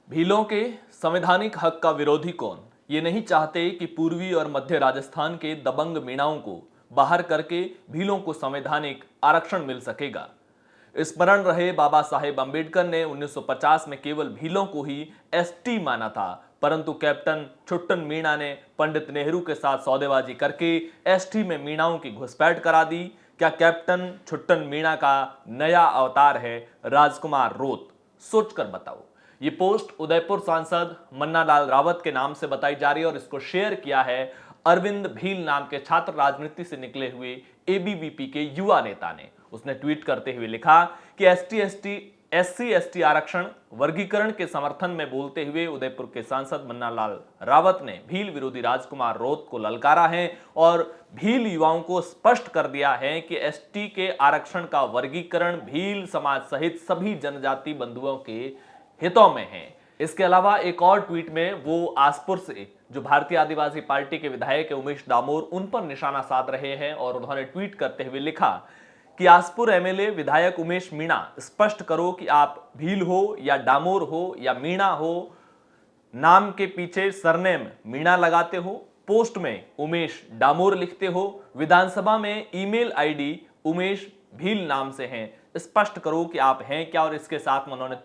भीलों के संवैधानिक हक का विरोधी कौन ये नहीं चाहते कि पूर्वी और मध्य राजस्थान के दबंग मीणाओं को बाहर करके भीलों को संवैधानिक आरक्षण मिल सकेगा। स्मरण रहे बाबा साहेब अंबेडकर ने 1950 में केवल भीलों को ही एसटी माना था, परंतु कैप्टन छुट्टन मीणा ने पंडित नेहरू के साथ सौदेबाजी करके एसटी में मीणाओं की घुसपैठ करा दी। क्या कैप्टन छुट्टन मीणा का नया अवतार है राजकुमार रोत? सोचकर बताओ। ये पोस्ट उदयपुर सांसद मन्ना लाल रावत के नाम से बताई जा रही है और इसको शेयर किया है अरविंद भील नाम के छात्र राजनीति से निकले हुए एबीवीपी के युवा नेता ने। उसने ट्वीट करते हुए लिखा कि एससी एसटी आरक्षण वर्गीकरण के समर्थन में बोलते हुए उदयपुर के सांसद मन्ना लाल रावत ने भील विरोधी राजकुमार रोत को ललकारा है और भील युवाओं को स्पष्ट कर दिया है कि एसटी के आरक्षण का वर्गीकरण भील समाज सहित सभी जनजाति बंधुओं के हितों में है। इसके अलावा एक और ट्वीट में वो आसपुर से जो भारतीय आदिवासी पार्टी के विधायक उमेश डामोर उन पर निशाना साध रहे हैं और उन्होंने ट्वीट करते हुए लिखा कि आसपुर एमएलए विधायक उमेश मीणा, स्पष्ट करो कि आप भील हो या डामोर हो या मीणा हो, नाम के पीछे सरनेम मीणा लगाते हो, पोस्ट में उमेश डामोर लिखते हो, विधानसभा में ईमेल आईडी उमेश भील नाम से हैं, स्पष्ट करो कि आप हैं क्या। और इसके साथ में उन्होंने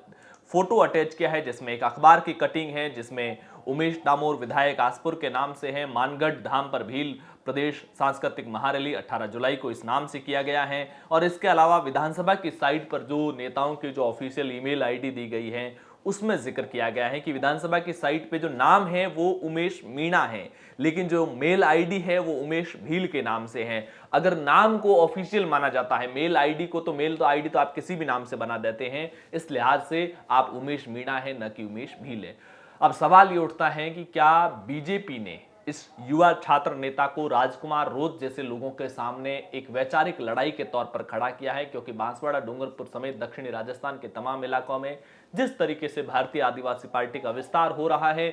फोटो अटैच किया है जिसमें एक अखबार की कटिंग है जिसमें उमेश डामोर विधायक आसपुर के नाम से हैं। मानगढ़ धाम पर भील प्रदेश सांस्कृतिक महारैली 18 जुलाई को इस नाम से किया गया है। और इसके अलावा विधानसभा की साइट पर जो नेताओं की जो ऑफिशियल ईमेल आईडी दी गई है उसमें जिक्र किया गया है कि विधानसभा की साइट पे जो नाम है वो उमेश मीणा है, लेकिन जो मेल आईडी है वो उमेश भील के नाम से है। अगर नाम को ऑफिशियल माना जाता है, मेल आईडी को, तो मेल तो आईडी तो आप किसी भी नाम से बना देते हैं, इस लिहाज से आप उमेश मीणा है न कि उमेश भील है। अब सवाल ये उठता है कि क्या बीजेपी ने इस युवा छात्र नेता को राजकुमार रोत जैसे लोगों के सामने एक वैचारिक लड़ाई के तौर पर खड़ा किया है? क्योंकि बांसवाड़ा, डूंगरपुर समेत दक्षिणी राजस्थान के तमाम इलाकों में जिस तरीके से भारतीय आदिवासी पार्टी का विस्तार हो रहा है,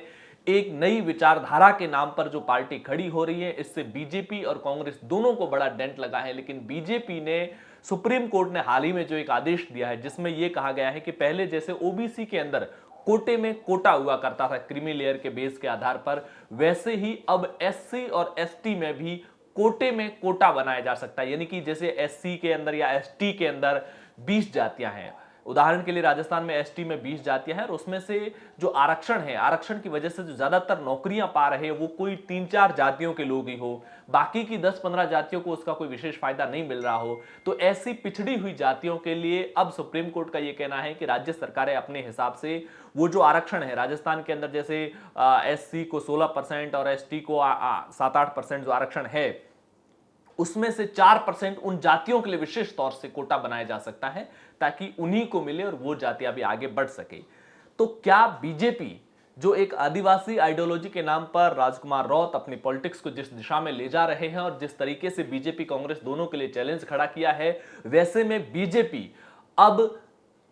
एक नई विचारधारा के नाम पर जो पार्टी खड़ी हो रही है, इससे बीजेपी और कांग्रेस दोनों को बड़ा डेंट लगा है। लेकिन बीजेपी ने, सुप्रीम कोर्ट ने हाल ही में जो एक आदेश दिया है जिसमें यह कहा गया है कि पहले जैसे ओबीसी के अंदर कोटे में कोटा हुआ करता था क्रीमी लेयर के बेस के आधार पर, वैसे ही अब एससी और एसटी में भी कोटे में कोटा बनाया जा सकता है। यानी कि जैसे एससी के अंदर या एसटी के अंदर 20 जातियां हैं, उदाहरण के लिए राजस्थान में एसटी में 20 जातियां हैं और उसमें से जो आरक्षण है, आरक्षण की वजह से जो ज्यादातर नौकरियां पा रहे हैं वो कोई 3-4 जातियों के लोग ही हो, बाकी की 10-15 जातियों को उसका कोई विशेष फायदा नहीं मिल रहा हो, तो ऐसी पिछड़ी हुई जातियों के लिए अब सुप्रीम कोर्ट का यह कहना है कि राज्य सरकारें अपने हिसाब से वो जो आरक्षण है राजस्थान के अंदर, जैसे एससी को 16% और एसटी को 7-8% जो आरक्षण है, उसमें से 4% उन जातियों के लिए विशेष तौर से कोटा बनाया जा सकता है ताकि उन्हीं को मिले और वो जातियां भी आगे बढ़ सके। तो क्या बीजेपी जो एक आदिवासी आइडियोलॉजी के नाम पर राजकुमार रौत अपनी पॉलिटिक्स को जिस दिशा में ले जा रहे हैं और जिस तरीके से बीजेपी कांग्रेस दोनों के लिए चैलेंज खड़ा किया है, वैसे में बीजेपी अब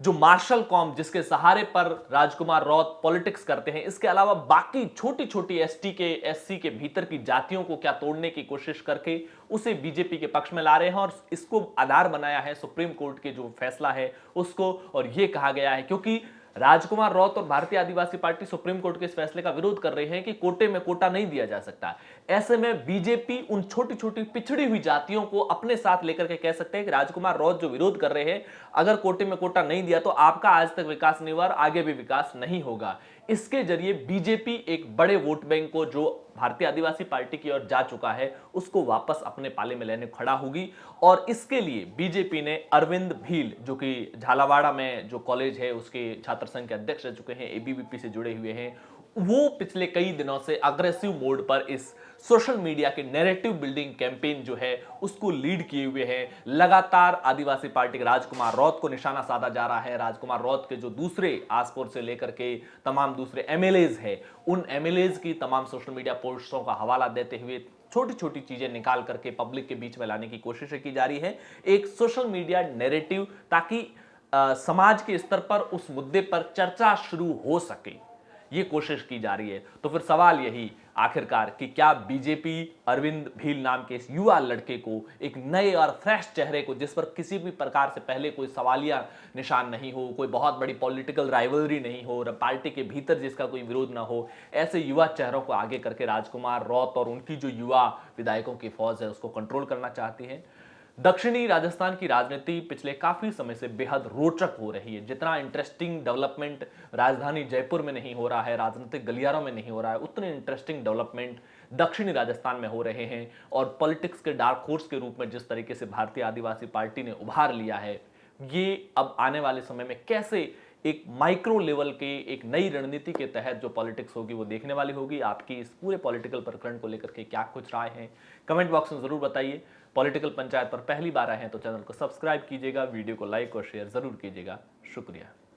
जो मार्शल कॉम जिसके सहारे पर राजकुमार रौत पॉलिटिक्स करते हैं, इसके अलावा बाकी छोटी छोटी एसटी के एससी के भीतर की जातियों को क्या तोड़ने की कोशिश करके उसे बीजेपी के पक्ष में ला रहे हैं और इसको आधार बनाया है सुप्रीम कोर्ट के जो फैसला है उसको। और यह कहा गया है क्योंकि राजकुमार रौत और भारतीय आदिवासी पार्टी सुप्रीम कोर्ट के इस फैसले का विरोध कर रहे हैं कि कोटे में कोटा नहीं दिया जा सकता, ऐसे में बीजेपी उन छोटी छोटी पिछड़ी हुई जातियों को अपने साथ लेकर के कह सकते हैं कि राजकुमार रौत जो विरोध कर रहे हैं, अगर कोटे में कोटा नहीं दिया तो आपका आज तक विकास नहीं हुआ और आगे भी विकास नहीं होगा। इसके जरिए बीजेपी एक बड़े वोट बैंक को जो भारतीय आदिवासी पार्टी की ओर जा चुका है उसको वापस अपने पाले में लेने खड़ा होगी। और इसके लिए बीजेपी ने अरविंद भील, जो कि झालावाड़ा में जो कॉलेज है उसके छात्र संघ के अध्यक्ष रह चुके हैं, एबीवीपी से जुड़े हुए हैं, वो पिछले कई दिनों से अग्रेसिव मोड पर इस सोशल मीडिया के नैरेटिव बिल्डिंग कैंपेन जो है उसको लीड किए हुए हैं। लगातार आदिवासी पार्टी के राजकुमार रौत को निशाना साधा जा रहा है। राजकुमार रौत के जो दूसरे आसपुर से लेकर के तमाम दूसरे एमएलएज हैं, उन एमएलएज की तमाम सोशल मीडिया पोस्टों का हवाला देते हुए छोटी छोटी चीजें निकाल करके पब्लिक के बीच में लाने की कोशिश की जा रही है, एक सोशल मीडिया नैरेटिव, ताकि समाज के स्तर पर उस मुद्दे पर चर्चा शुरू हो सके। ये कोशिश की जा रही है। तो फिर सवाल यही आखिरकार कि क्या बीजेपी अरविंद भील नाम के इस युवा लड़के को, एक नए और फ्रेश चेहरे को, जिस पर किसी भी प्रकार से पहले कोई सवालिया निशान नहीं हो, कोई बहुत बड़ी पॉलिटिकल राइवलरी नहीं हो, पार्टी के भीतर जिसका कोई विरोध ना हो, ऐसे युवा चेहरों को आगे करके राजकुमार रौत और उनकी जो युवा विधायकों की फौज है उसको कंट्रोल करना चाहती है। दक्षिणी राजस्थान की राजनीति पिछले काफी समय से बेहद रोचक हो रही है। जितना इंटरेस्टिंग डेवलपमेंट राजधानी जयपुर में नहीं हो रहा है, राजनीतिक गलियारों में नहीं हो रहा है, उतने इंटरेस्टिंग डेवलपमेंट दक्षिणी राजस्थान में हो रहे हैं। और पॉलिटिक्स के डार्क होर्स के रूप में जिस तरीके से भारतीय आदिवासी पार्टी ने उभार लिया है, ये अब आने वाले समय में कैसे एक माइक्रो लेवल के एक नई रणनीति के तहत जो पॉलिटिक्स होगी वो देखने वाली होगी। आपकी इस पूरे पॉलिटिकल प्रकरण को लेकर के क्या कुछ राय है, कमेंट बॉक्स में जरूर बताइए। पॉलिटिकल पंचायत पर पहली बार आए हैं तो चैनल को सब्सक्राइब कीजिएगा, वीडियो को लाइक और शेयर जरूर कीजिएगा। शुक्रिया।